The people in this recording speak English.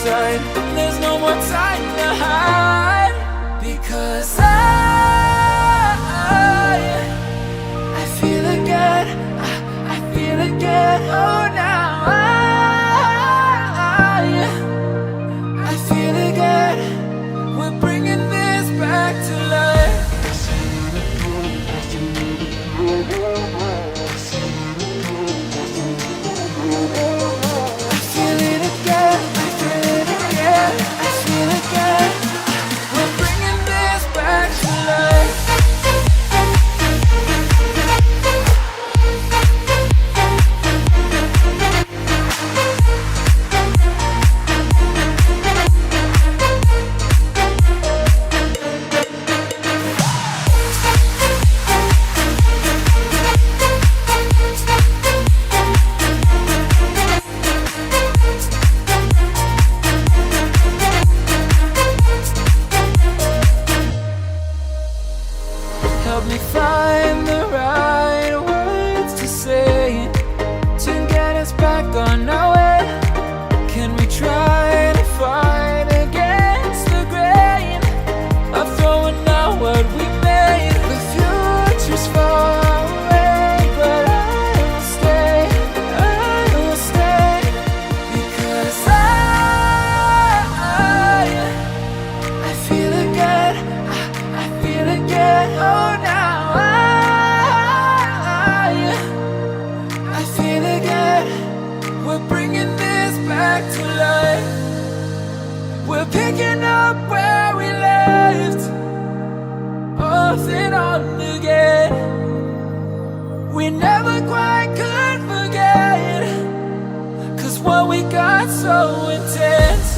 inside. There's no more time to hide, because I feel again, I feel again. Oh, now I feel again. We're bringing this back to life. I feel it again, I feel it again, I feel it again. We're bringing this back to life. Help me find the right words to say to get us back on our way. Can we try to fight against the grain of throwing out what we made? The future's far away, but I will stay, because I feel again, I feel again. Oh, now I feel again. We're bringing this back to life. We're picking up where we left off and on again. We never quite could forget, 'cause what we got so intense.